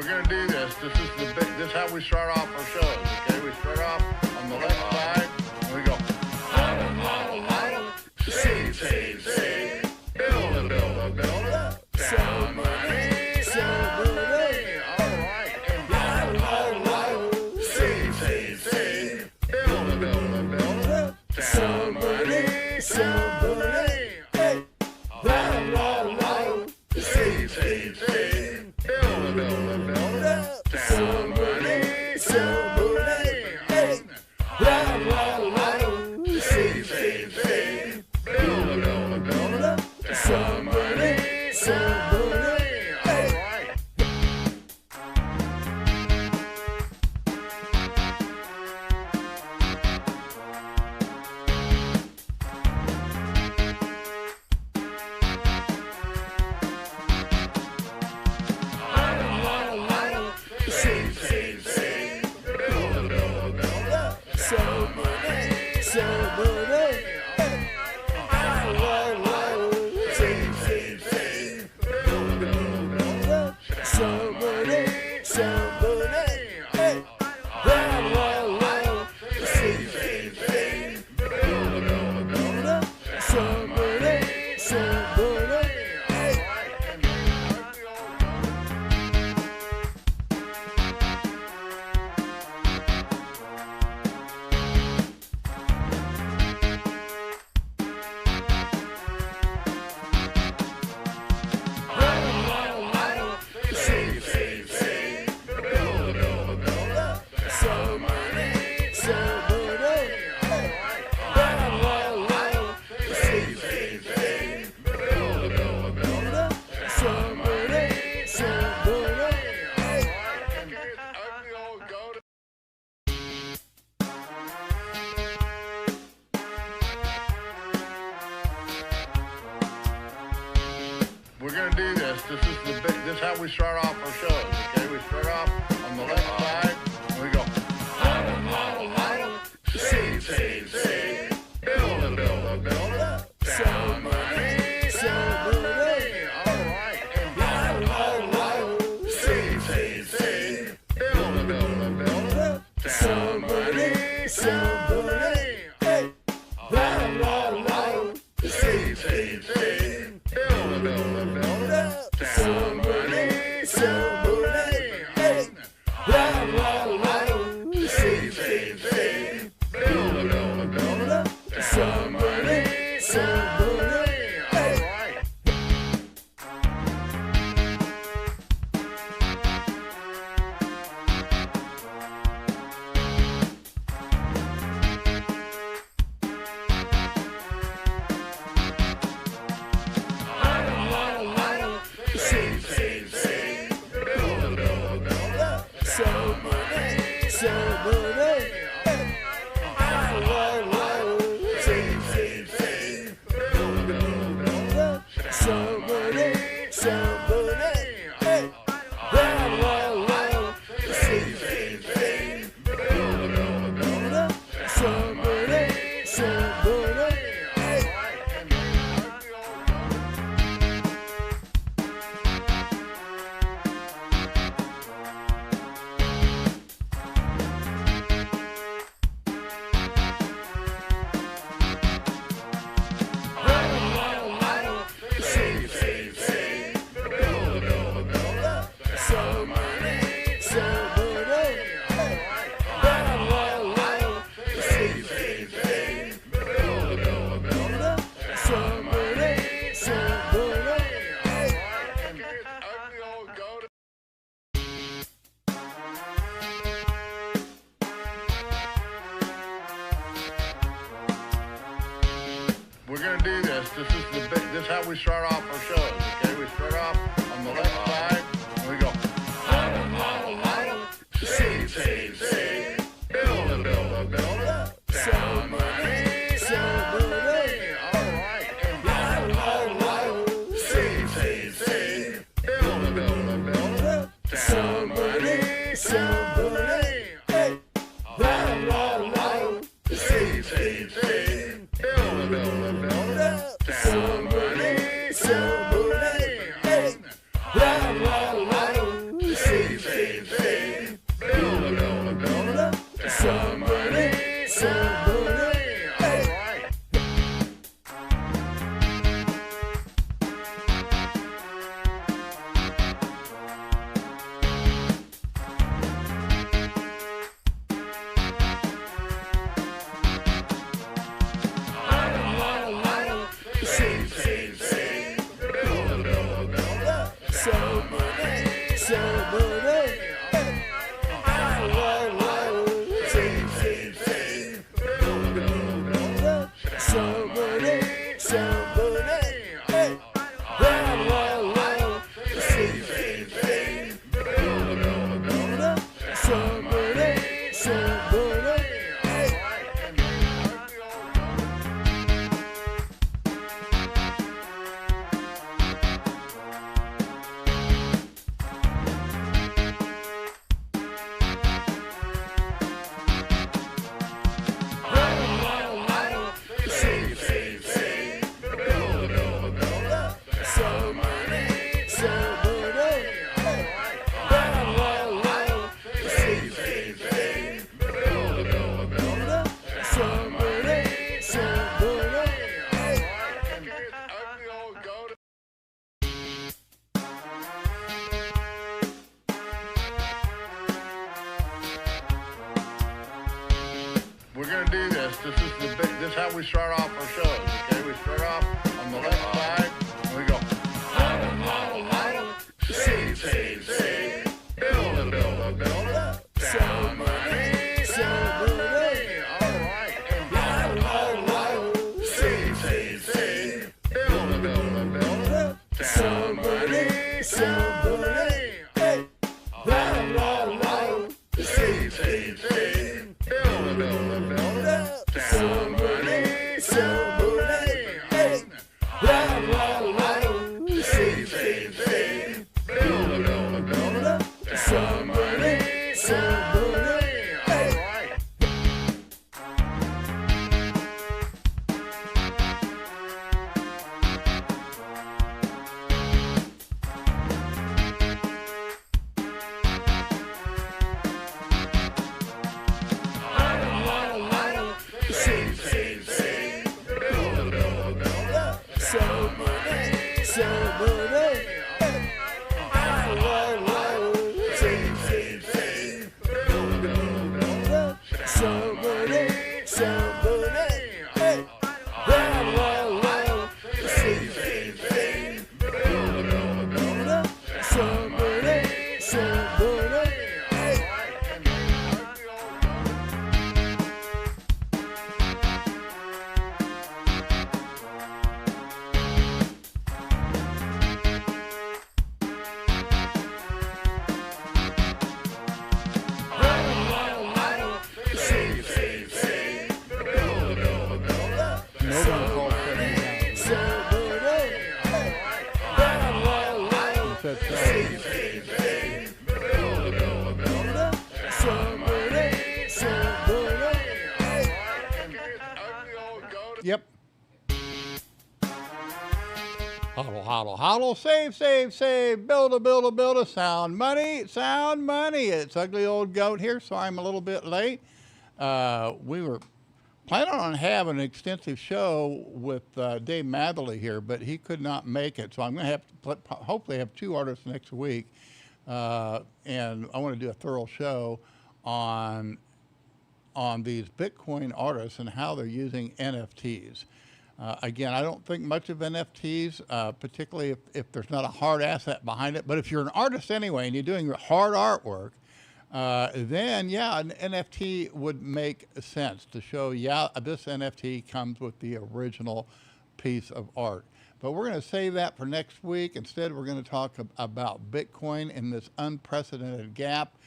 We're gonna do this. This is how we start off our shows. Okay, we start off on the left side and we go. Save, save, save. Build a, build a, build a. Sound money, sound money. All right. Save, save, save. Build a, build a, build a. Sound money, sound money. Hey. Save, save, save. Build a, build a, build a. Sound money, sound money. Hey. Save, save, save. Build a, build a, build a. Sound money, sound money. All right. Save, save, save. Build a, build a, build a. Sound money, sound money. Save, save, save. Build a, build a, build a. Sound money, sound money. Hey. Save, save, save. Build a, build a, build a. Sound money, sound money. Hey. Save, save, save. Build a, build a, build a. Sound money, sound money. Save, save, save. Build a, build a, build a. Sound money, sound money. We're gonna do this. This is how we start off our shows. Okay, we start off on the left side and we go. Save, save, save. Build a, build a, build a. Sound money, sound money. All right. Save, save, save. Build a, build a, build a. Sound money, sound money. Hey. Save, save, save. Build a, build a, build a. Sound money, sound money. Hey. Save, save, save. Build a, build a, build a. Sound money, sound money. All right. Save, save, save. Build a, build a, build a. Sound money, sound money. Hey. Save, save, save. Build a, build a, build a. Sound money, sound money. Hey. Save, save, save. Build a, build a, build a. Sound money, sound money. Hey. Save, save, save. Build a, build a, build a. Sound money, sound money. Hey. Save, save, save. Build a, build a, build a. Sound money, sound money. Hey. We're gonna do this. This is how we start off our shows. Okay, we start off on the left side and we go. Save, save, save. Build a, build a, build a. Sound money, sound money. All right. Save, save, save. Build a, build a, build a. Sound money, sound money. Hey. Save, save, save. Build a, build a, build a. Sound money, sound money. Hey. Save, save. This is how we start off our shows. Okay, we start off on the left side, and we go. Hodl, hodl, hodl. Save, save, save. Build a, build a, build a. Sound money, sound money. All right. And hodl, hodl, hodl. Save, save, save. Build a, build a, build a. Sound money, sound money. Hey. Hodl, hodl, hodl. Save, save, save. Build a, build a, build a. Sound money, sound money. Hey. Hodl, hodl, hodl. Save, save, save. Build a, build a, build a. Sound money, sound money. All right. Save, save, save. Build a, build a, build a. Sound money, sound money. Save, save, save. Build a, build a, build a. Sound money, sound money. Hey. Save, save, save. Build a, build a, build a. Sound money, sound money. Hey. Save, save, save. Build a, build a, build a. Sound money, sound money. Save, save, save. Build a, build a, build a. Sound money, sound money. Yep. Hodl, hodl, hodl. Save, save, save. Build a, build a, build a. Sound money, sound money. It's Ugly Old Goat here. Sorry I'm a little bit late. We were planning on having an extensive show with Dave Matherly here, but he could not make it. So I'm going to have to hopefully have two artists next week. And I want to do a thorough show on these Bitcoin artists and how they're using NFTs. Again, I don't think much of NFTs, particularly if there's not a hard asset behind it. But if you're an artist anyway and you're doing hard artwork, then yeah, an NFT would make sense to show, yeah, this NFT comes with the original piece of art. But we're going to save that for next week. Instead, we're going to talk about Bitcoin in this unprecedented gap.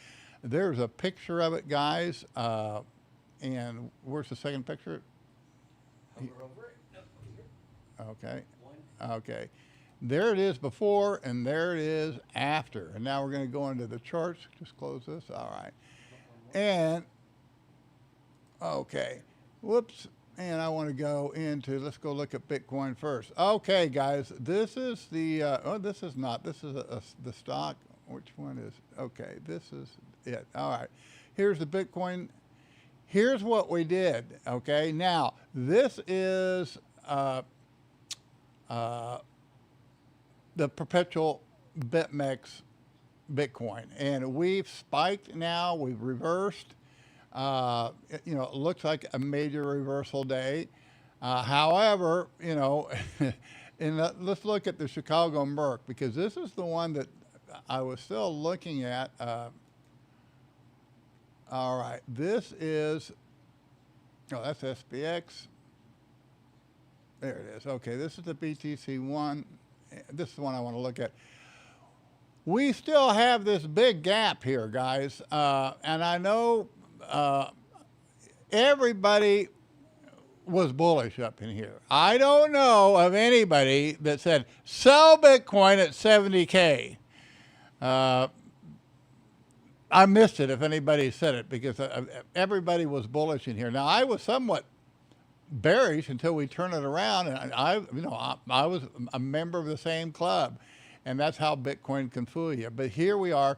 There's a picture of it, guys. And where's the second picture? Okay. Okay. There it is before, and there it is after. And now we're going to go into the charts. Just close this. All right. And, okay. Whoops. And I want to go into, let's go look at Bitcoin first. Okay, guys. This is the, oh, this is not. This is the stock. Which one is, okay. This is it. All right. Here's the Bitcoin. Here's what we did. Okay. Now, this is, the perpetual BitMEX Bitcoin, and we've spiked now. We've reversed. You know, it looks like a major reversal day. However, you know, and let's look at the Chicago Merc, because this is the one that I was still looking at. All right, this is, oh, that's SPX. There it is. Okay, this is the BTC1. This is the one I want to look at. We still have this big gap here, guys. And I know everybody was bullish up in here. I don't know of anybody that said, sell Bitcoin at 70K. I missed it if anybody said it, because everybody was bullish in here. Now, I was somewhat bearish until we turn it around, and I was a member of the same club, and that's how Bitcoin can fool you. But here we are.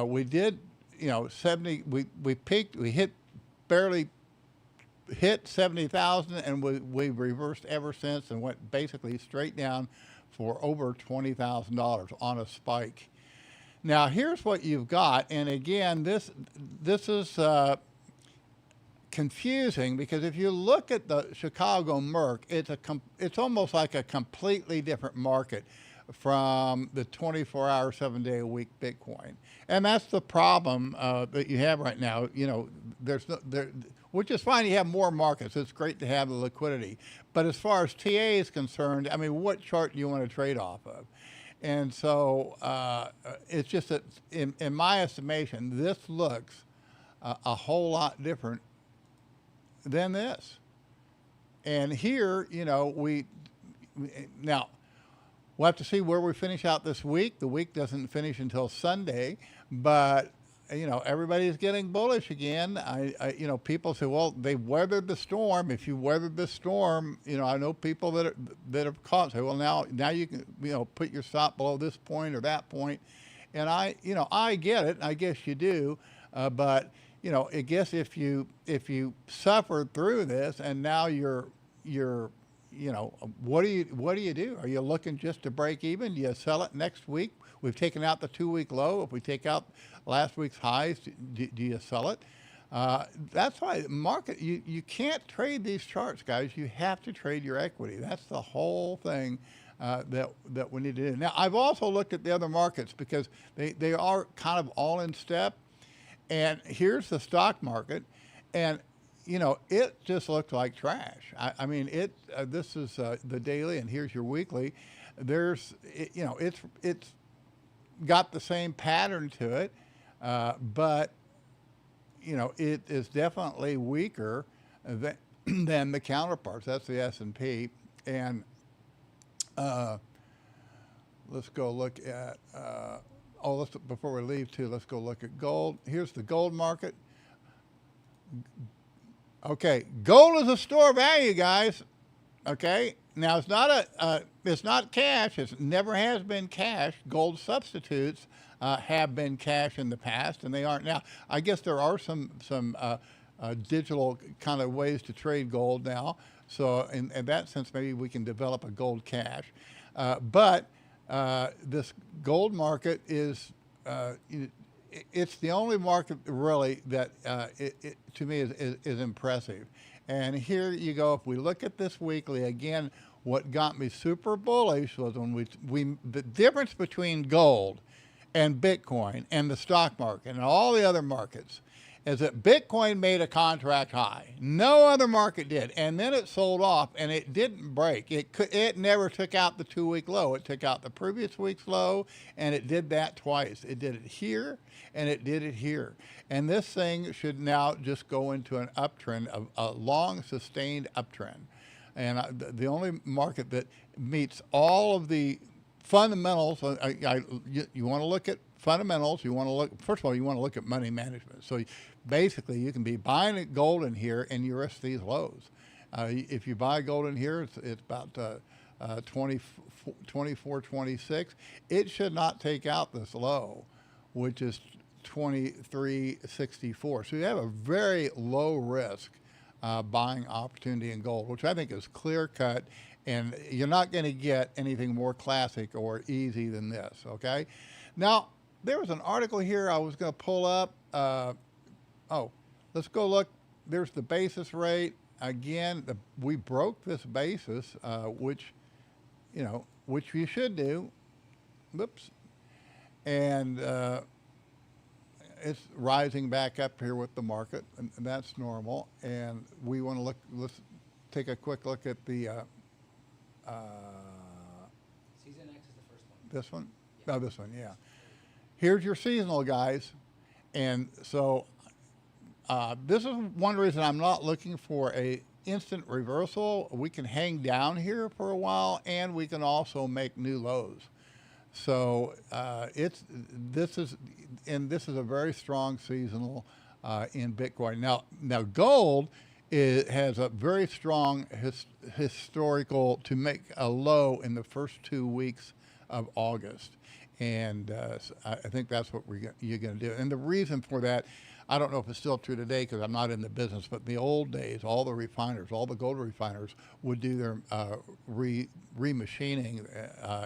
We did, you know, 70. We peaked. We barely hit 70,000, and we reversed ever since and went basically straight down for over $20,000 on a spike. Now here's what you've got, and again, this is confusing because if you look at the Chicago Merc, it's almost like a completely different market from the 24-hour, 7-day-a-week Bitcoin, and that's the problem that you have right now. You know, which is fine. You have more markets. It's great to have the liquidity, but as far as TA is concerned, I mean, what chart do you want to trade off of? And so it's just that, in my estimation, this looks a whole lot different than this. And here, you know, now we'll have to see where we finish out this week. The week doesn't finish until Sunday, but you know, everybody's getting bullish again. You know, people say, well, they weathered the storm. If you weathered the storm, you know, I know people that have caught say, well, now you can, you know, put your stop below this point or that point. And you know, I get it. I guess you do, but you know, I guess if you suffered through this and now you're you know, what do you do? Are you looking just to break even? Do you sell it next week? We've taken out the 2-week low. If we take out last week's highs, do you sell it? That's why market, you can't trade these charts, guys. You have to trade your equity. That's the whole thing that we need to do. Now, I've also looked at the other markets because they are kind of all in step. And here's the stock market, and you know, it just looked like trash. I mean, this is the daily, and here's your weekly. You know, it's got the same pattern to it, but you know, it is definitely weaker than the counterparts. That's the S&P, and let's go look at. Before we leave too, let's go look at gold. Here's the gold market. Okay, gold is a store of value, guys. Okay, now it's not cash. It never has been cash. Gold substitutes have been cash in the past, and they aren't now. I guess there are some digital kind of ways to trade gold now. So in that sense, maybe we can develop a gold cash. But this gold market is it's the only market really that to me is impressive. And here you go. If we look at this weekly again, what got me super bullish was when the difference between gold and Bitcoin and the stock market and all the other markets is that Bitcoin made a contract high. No other market did. And then it sold off, and it didn't break. It never took out the 2-week low. It took out the previous week's low, and it did that twice. It did it here, and it did it here. And this thing should now just go into an uptrend, a long sustained uptrend. And the only market that meets all of the fundamentals, you want to look at fundamentals. You want to look, first of all, you want to look at money management. So basically, you can be buying gold in here and you risk these lows. If you buy gold in here, it's about 24, 26. It should not take out this low, which is 23.64. So you have a very low risk buying opportunity in gold, which I think is clear cut. And you're not going to get anything more classic or easy than this, okay? Now, there was an article here I was going to pull up. Let's go look. There's the basis rate. Again, we broke this basis, which you should do. Whoops. And it's rising back up here with the market, and that's normal. And we want to look, let's take a quick look at the Season X is the first one. this one? Yeah. Oh, this one, yeah. Here's your seasonal, guys. And so this is one reason I'm not looking for a instant reversal. We can hang down here for a while, and we can also make new lows. So this is a very strong seasonal in Bitcoin. Now gold has a very strong historical to make a low in the first 2 weeks of August. And I think that's what you're going to do. And the reason for that, I don't know if it's still true today because I'm not in the business, but in the old days, all the gold refiners would do their remachining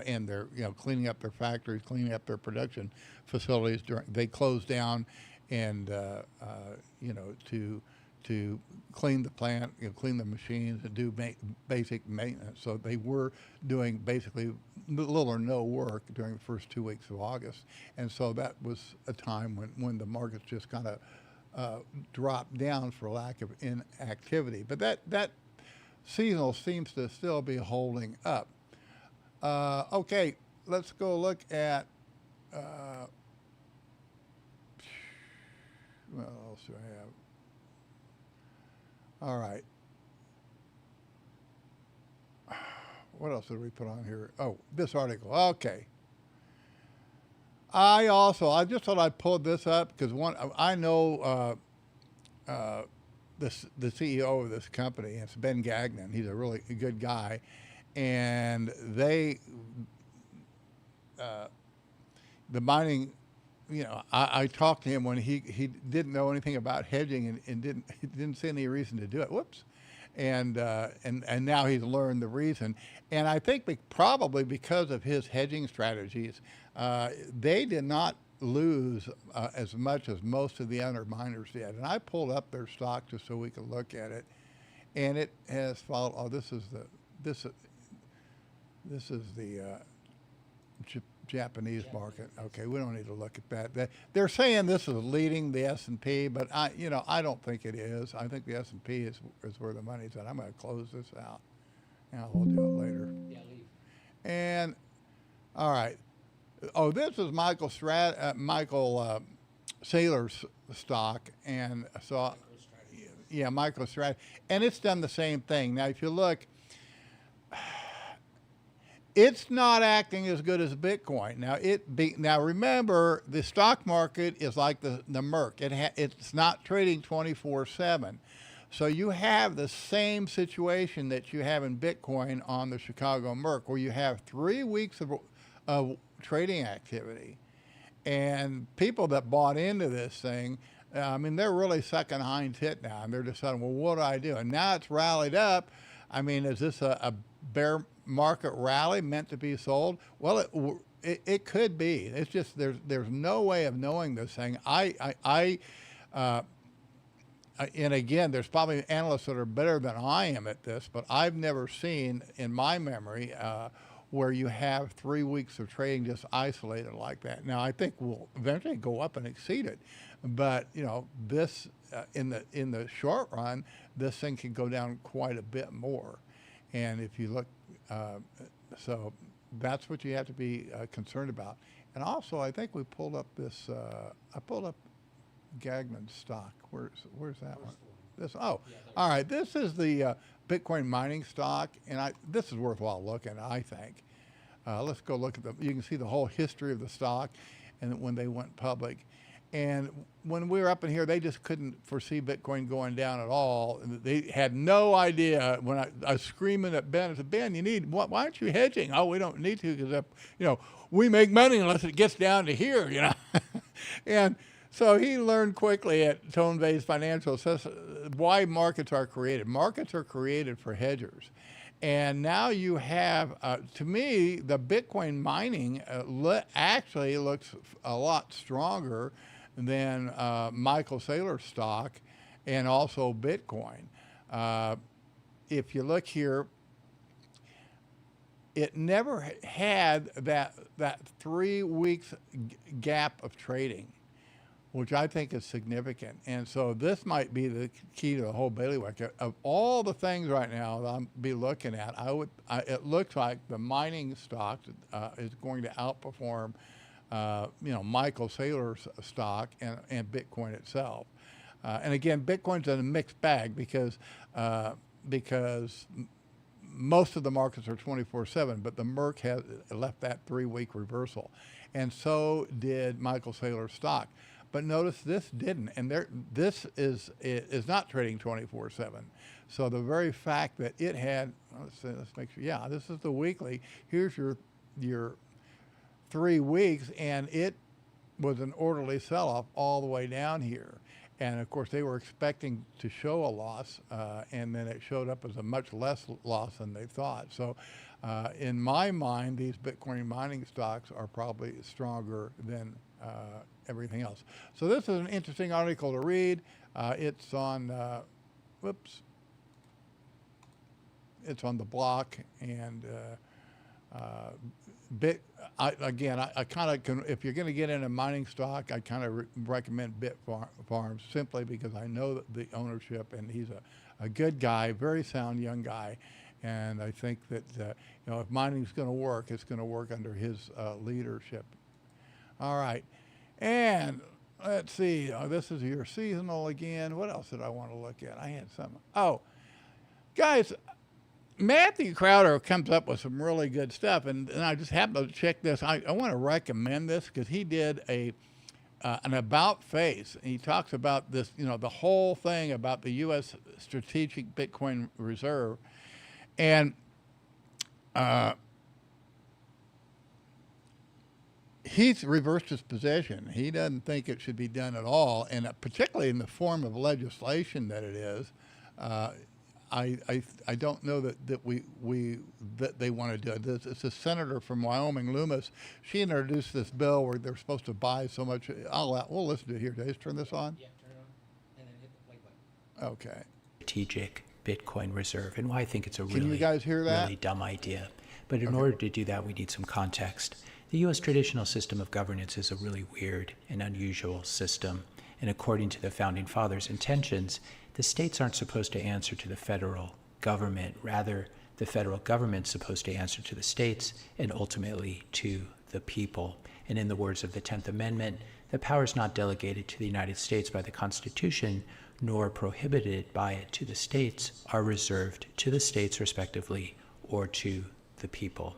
and their, cleaning up their factories, cleaning up their production facilities. They closed down and, to clean the plant, clean the machines, and do basic maintenance. So they were doing basically little or no work during the first 2 weeks of August, and so that was a time when the markets just kind of dropped down for lack of inactivity. But that seasonal seems to still be holding up. Okay, let's go look at. What else do I have? All right. What else did we put on here? Oh, this article. Okay. I just thought I'd pull this up because I know the CEO of this company. It's Ben Gagnon. He's a really good guy, and the mining. I talked to him when he didn't know anything about hedging and didn't see any reason to do it. Whoops. And now he's learned the reason. And I think probably because of his hedging strategies, they did not lose as much as most of the other miners did. And I pulled up their stock just so we could look at it, and it has followed. Oh, this is the Japanese market. Okay, we don't need to look at that. They're saying this is leading the S&P, but I don't think it is. I think the S&P is where the money's at. I'm going to close this out, and we'll do it later. Yeah, leave. And all right. Oh, this is Michael Saylor's stock, and so yeah, MicroStrategy, and it's done the same thing. Now, if you look. It's not acting as good as Bitcoin. Now remember, the stock market is like the Merc. It's not trading 24/7. So you have the same situation that you have in Bitcoin on the Chicago Merc, where you have 3 weeks of trading activity. And people that bought into this thing, they're really sucking hind's hit now. And they're deciding, well, what do I do? And now it's rallied up. Is this a bear market rally meant to be sold? Well, it could be. It's just there's no way of knowing this thing. And again, there's probably analysts that are better than I am at this, but I've never seen in my memory where you have 3 weeks of trading just isolated like that. Now, I think we'll eventually go up and exceed it, but this in the short run, this thing can go down quite a bit more. And if you look, so that's what you have to be concerned about. And also, I think we pulled up this. I pulled up Gagnon's stock. Where's that one? This. Oh, all right. This is the Bitcoin mining stock, and this is worthwhile looking, I think. Let's go look at you can see the whole history of the stock, and when they went public. And when we were up in here, they just couldn't foresee Bitcoin going down at all. They had no idea. When I was screaming at Ben, I said, Ben, why aren't you hedging? Oh, we don't need to because, we make money unless it gets down to here, And so he learned quickly at Tone-Based Financial why markets are created. Markets are created for hedgers. And now you have, to me, the Bitcoin mining actually looks a lot stronger than Michael Saylor's stock and also Bitcoin. If you look here, it never had that 3 weeks gap of trading, which I think is significant. And so this might be the key to the whole bailiwick. Of all the things right now that I'll be looking at, it looks like the mining stock is going to outperform Michael Saylor's stock and Bitcoin itself. And again, Bitcoin's in a mixed bag because most of the markets are 24/7, but the Merc has left that 3 week reversal. And so did Michael Saylor's stock. But notice this didn't, and this is not trading 24/7. So the very fact that it had, let's make sure, yeah, this is the weekly. Here's your 3 weeks, and it was an orderly sell-off all the way down here. And of course, they were expecting to show a loss, and then it showed up as a much less loss than they thought. So in my mind, these Bitcoin mining stocks are probably stronger than everything else. So this is an interesting article to read. It's on whoops. It's on the block, and I kind of can, if you're going to get into mining stock, I kind of recommend Farms simply because I know the ownership, and he's a good guy, very sound young guy, and I think that if mining's going to work, it's going to work under his leadership. All right, and let's see. This is your seasonal again. What else did I want to look at? I had some. Oh, guys. Matthew Crowder comes up with some really good stuff, and I just happened to check this. I want to recommend this because he did an about face, and he talks about this, the whole thing about the U.S. Strategic Bitcoin Reserve, and he's reversed his position. He doesn't think it should be done at all, and particularly in the form of legislation that it is. I don't know that they want to do it. It's a senator from Wyoming, Loomis. She introduced this bill where they're supposed to buy so much. We'll listen to it here. Did I just turn this on? Yeah, turn it on, and then hit the play button. Okay. Strategic Bitcoin Reserve, and why I think it's a Can you guys hear that? really dumb idea. But in order to do that, we need some context. The U.S. traditional system of governance is a really weird and unusual system, and according to the Founding Fathers' intentions, the states aren't supposed to answer to the federal government. Rather, the federal government's supposed to answer to the states and ultimately to the people. And in the words of the 10th Amendment, the powers not delegated to the United States by the Constitution, nor prohibited by it to the states, are reserved to the states respectively or to the people.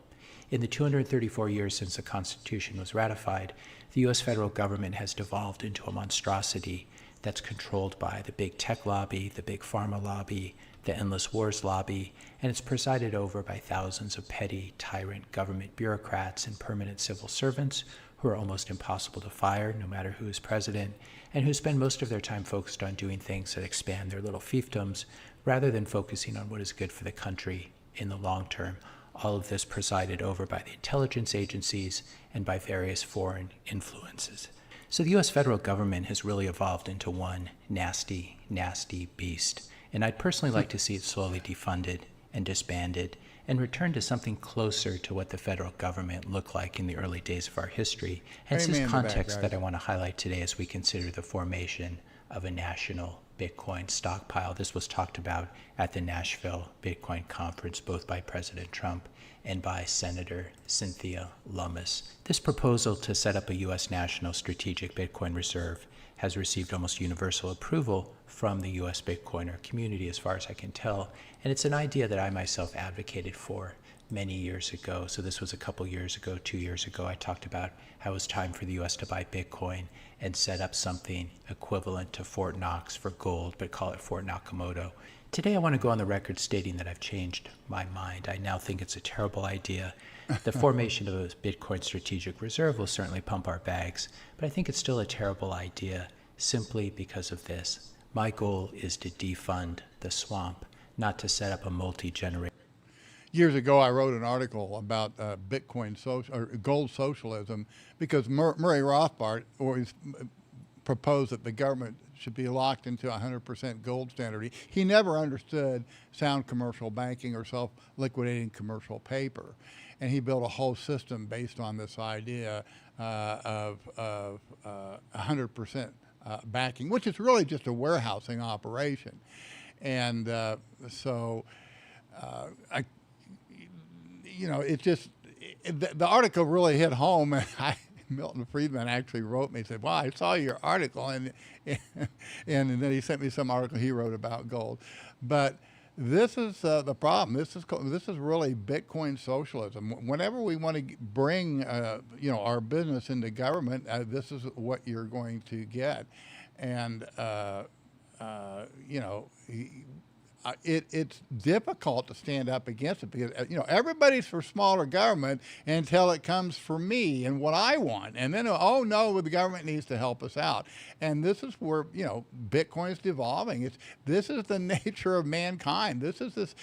In the 234 years since the Constitution was ratified, the U.S. federal government has devolved into a monstrosity that's controlled by the big tech lobby, the big pharma lobby, the endless wars lobby, and it's presided over by thousands of petty, tyrant government bureaucrats and permanent civil servants who are almost impossible to fire, no matter who is president, and who spend most of their time focused on doing things that expand their little fiefdoms, rather than focusing on what is good for the country in the long term. All of this presided over by the intelligence agencies and by various foreign influences. So the U.S. federal government has really evolved into one nasty, nasty beast. And I'd personally like to see it slowly defunded and disbanded and return to something closer to what the federal government looked like in the early days of our history. And it's this context that I want to highlight today as we consider the formation of a national Bitcoin stockpile. This was talked about at the Nashville Bitcoin conference, both by President Trump and by Senator Cynthia Lummis. This proposal to set up a U.S. national strategic Bitcoin reserve has received almost universal approval from the U.S. Bitcoiner community, as far as I can tell, and it's an idea that I myself advocated for many years ago. So this was a couple years ago, 2 years ago, I talked about how it was time for the U.S. to buy Bitcoin and set up something equivalent to Fort Knox for gold, but call it Fort Nakamoto. Today I want to go on the record stating that I've changed my mind. I now think it's a terrible idea. The formation of a Bitcoin strategic reserve will certainly pump our bags, but I think it's still a terrible idea simply because of this. My goal is to defund the swamp, not to set up a multi-generation. Years ago, I wrote an article about Bitcoin or gold socialism because Murray Rothbard always proposed that the government should be locked into 100% gold standard. He never understood sound commercial banking or self-liquidating commercial paper. And he built a whole system based on this idea of 100% backing, which is really just a warehousing operation. And the article really hit home. And Milton Freeman actually wrote me and said, "Wow, I saw your article," and then he sent me some article he wrote about gold. But this is the problem. This is really Bitcoin socialism. Whenever we want to bring our business into government, this is what you're going to get, and it's difficult to stand up against it because everybody's for smaller government until it comes for me and what I want, and then oh no, the government needs to help us out, and this is where Bitcoin is devolving. This is the nature of mankind. This is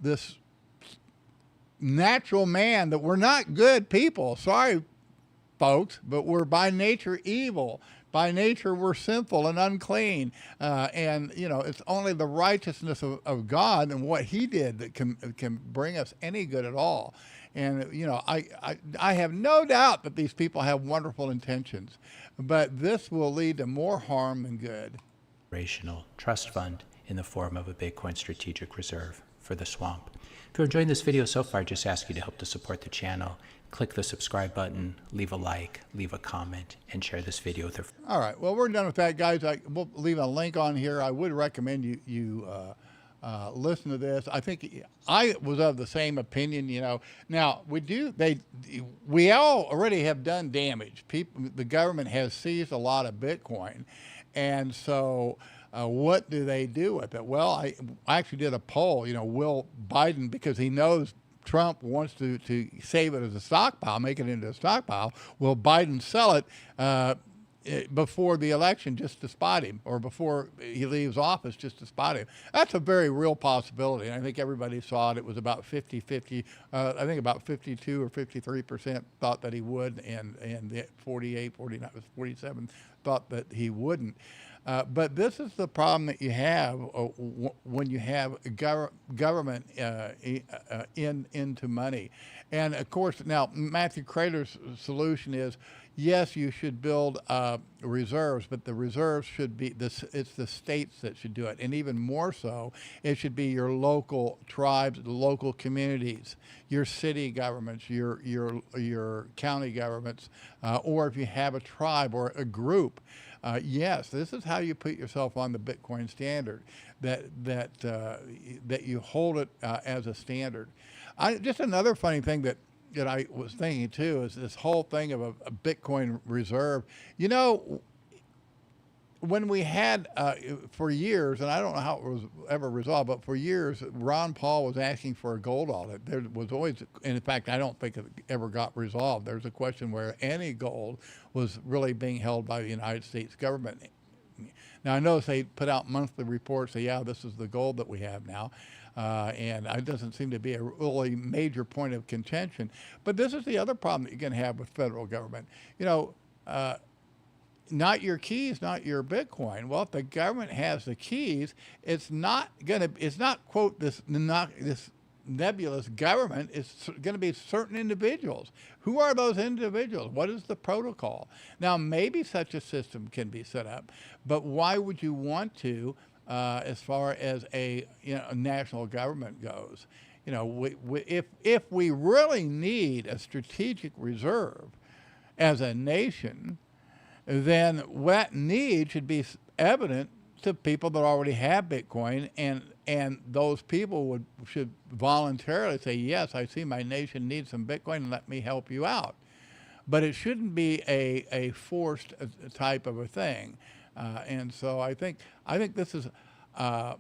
this natural man that we're not good people. Sorry, folks, but we're by nature evil by nature we're sinful and unclean, and it's only the righteousness of God and what He did that can bring us any good at all. And I have no doubt that these people have wonderful intentions, but this will lead to more harm than good. Operational trust fund in the form of a Bitcoin strategic reserve for the swamp. If you're enjoying this video so far, I just ask you to help to support the channel. Click the subscribe button, leave a like, leave a comment, and share this video with your friends. All right, well, we're done with that, guys. We'll leave a link on here. I would recommend you listen to this. I think I was of the same opinion. Now we all already have done damage. The government has seized a lot of Bitcoin, and so what do they do with it? Well, I actually did a poll. Will Biden, because he knows Trump wants to save it as a stockpile, make it into a stockpile, will Biden sell it before the election just to spot him, or before he leaves office just to spot him? That's a very real possibility. And I think everybody saw it. It was about 50-50. I think about 52 or 53% thought that he would, and the 48, 49, 47 thought that he wouldn't. But this is the problem that you have when you have government into money. And of course, now Matthew Crater's solution is, yes, you should build reserves, but the reserves should be it's the states that should do it. And even more so, it should be your local tribes, local communities, your city governments, your county governments, or if you have a tribe or a group. Yes, this is how you put yourself on the Bitcoin standard, that you hold it as a standard. Just another funny thing that I was thinking too is this whole thing of a Bitcoin reserve. When we had for years, and I don't know how it was ever resolved, but for years Ron Paul was asking for a gold audit. There was always, and in fact, I don't think it ever got resolved. There's a question where any gold was really being held by the United States government. Now I notice they put out monthly reports, say, yeah, this is the gold that we have now. And it doesn't seem to be a really major point of contention. But this is the other problem that you're going to have with federal government. Not your keys, not your Bitcoin. Well, if the government has the keys, it's not quote this nebulous government. It's going to be certain individuals. Who are those individuals? What is the protocol? Now, maybe such a system can be set up, but why would you want to? As far as a national government goes, if we really need a strategic reserve as a nation, then that need should be evident to people that already have Bitcoin, and those people should voluntarily say, yes, I see my nation needs some Bitcoin, and let me help you out. But it shouldn't be a forced type of a thing. And so I think this is, I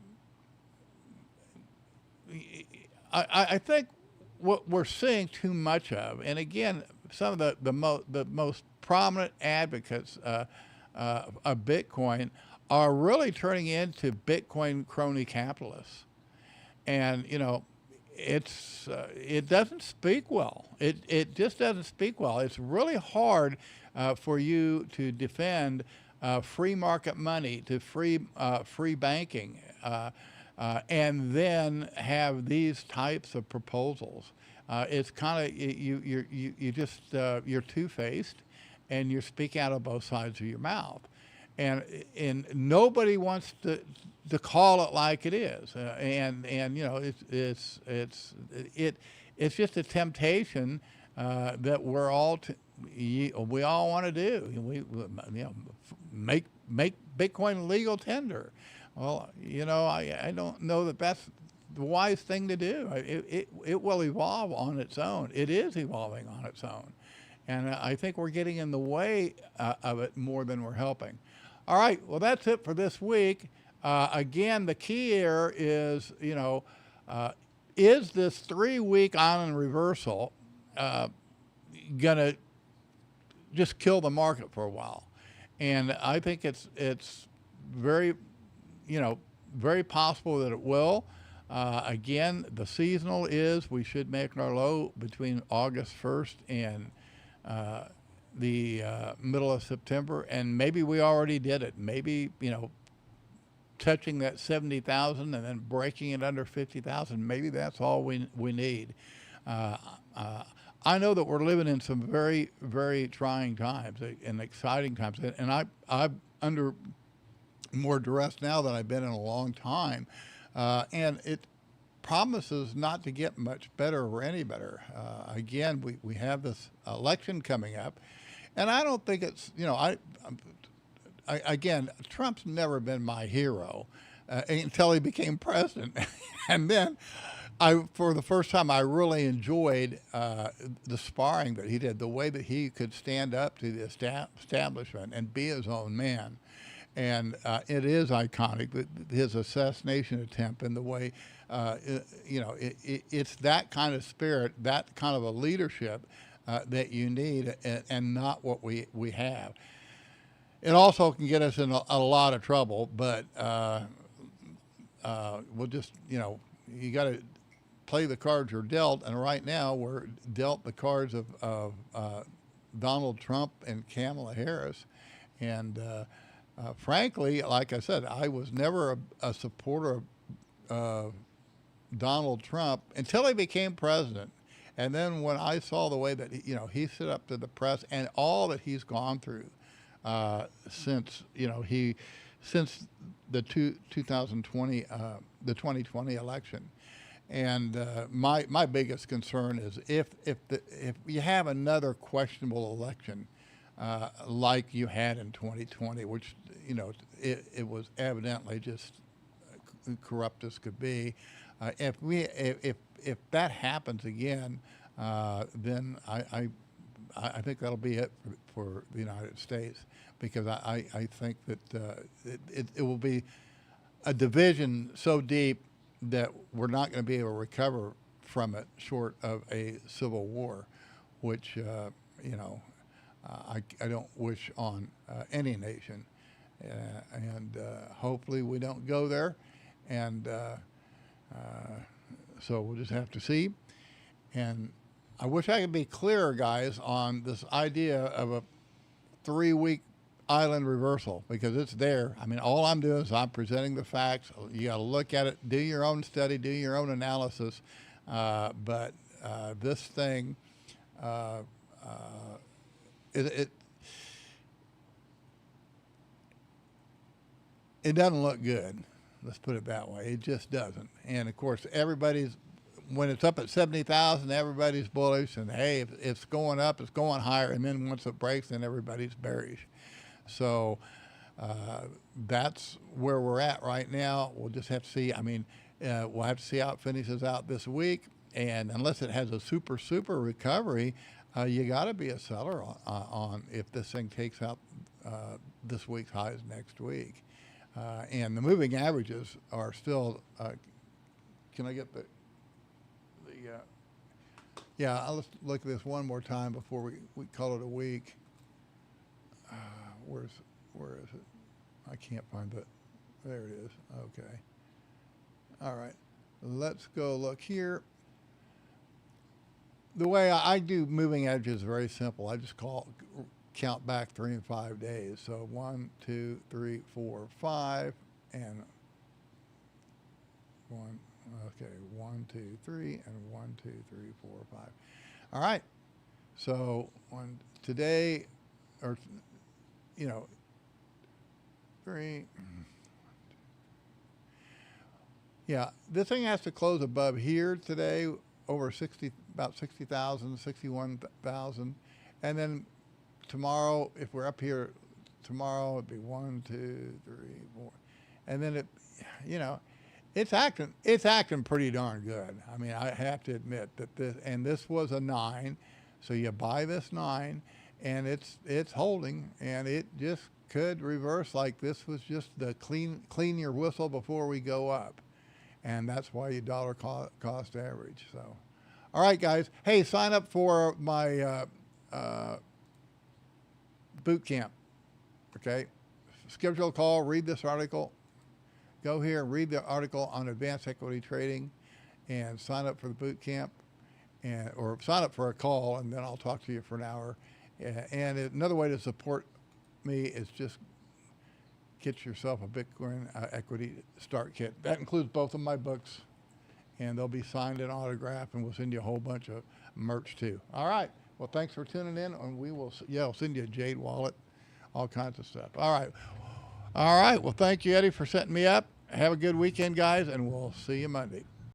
think what we're seeing too much of, and again, some of the most prominent advocates of Bitcoin are really turning into Bitcoin crony capitalists, and it doesn't speak well. It just doesn't speak well. It's really hard for you to defend free market money, to free banking, and then have these types of proposals. It's kind of you're two-faced, and you're speaking out of both sides of your mouth, and nobody wants to call it like it is, and it's just a temptation that we all want to do. Make Bitcoin legal tender. Well, I don't know that that's the wise thing to do. It will evolve on its own. It is evolving on its own. And I think we're getting in the way of it more than we're helping. All right, well, that's it for this week. Again, the key here is, is this 3-week island reversal going to just kill the market for a while? And I think it's very, very possible that it will. Again, the seasonal is we should make our low between August 1st the middle of September, and maybe we already did it. Maybe, touching that 70,000 and then breaking it under 50,000. Maybe that's all we need. I know that we're living in some very, very trying times and exciting times, and I'm under more duress now than I've been in a long time, and it promises not to get much better or any better. Again, we have this election coming up, and I don't think it's, again, Trump's never been my hero until he became president. And then for the first time, I really enjoyed the sparring that he did, the way that he could stand up to the establishment and be his own man. And it is iconic, his assassination attempt, and the way, it's that kind of spirit, that kind of a leadership that you need, and not what we have. It also can get us in a lot of trouble, but we'll just, you got to play the cards you're dealt, and right now we're dealt the cards of Donald Trump and Kamala Harris. And frankly, like I said, I was never a supporter of Donald Trump until he became president. And then when I saw the way that, he stood up to the press and all that he's gone through, since the 2020 the 2020 election, and my biggest concern is if you have another questionable election like you had in 2020, which it was evidently just corrupt as could be. If that happens again, then I think that'll be it for the United States, because I think that it will be a division so deep that we're not going to be able to recover from it, short of a civil war, which I don't wish on any nation, and hopefully we don't go there, and so we'll just have to see. And I wish I could be clearer, guys, on this idea of a 3-week island reversal, because it's there. I mean, all I'm doing is I'm presenting the facts. You got to look at it, do your own study, do your own analysis. But this thing, it doesn't look good. Let's put it that way. It just doesn't. And of course, when it's up at 70,000, everybody's bullish, and hey, if it's going up, it's going higher, and then once it breaks, then everybody's bearish. So that's where we're at right now. We'll just have to see. I mean, we'll have to see how it finishes out this week, and unless it has a super recovery, you got to be a seller on if this thing takes out this week's highs next week. And the moving averages are still. Can I get the? Yeah, let's look at this one more time before we call it a week. Where is it? I can't find it. There it is. Okay. All right. Let's go look here. The way I do moving averages is very simple. I just count back 3 and 5 days. So 1, 2, 3, 4, 5, and 1. Okay, 1, 2, 3, and 1, 2, 3, 4, 5. All right. So today, or 3. Yeah, this thing has to close above here today, over about 60,000, 61,000, and then tomorrow, if we're up here tomorrow, it'd be 1, 2, 3, 4, and then it's acting pretty darn good. I mean, I have to admit that this was a 9, so you buy this 9, and it's holding, and it just could reverse like this was just the clean your whistle before we go up, and that's why you dollar cost average. So, all right, guys. Hey, sign up for my boot camp. Okay, schedule a call. Read this article. Go here and read the article on advanced equity trading, and sign up for the boot camp, or sign up for a call, and then I'll talk to you for an hour. Yeah, and another way to support me is just get yourself a Bitcoin equity start kit. That includes both of my books, and they'll be signed and autographed, and we'll send you a whole bunch of merch too. All right. Well, thanks for tuning in, and I'll send you a Jade wallet, all kinds of stuff. All right. All right. Well, thank you, Eddie, for setting me up. Have a good weekend, guys, and we'll see you Monday.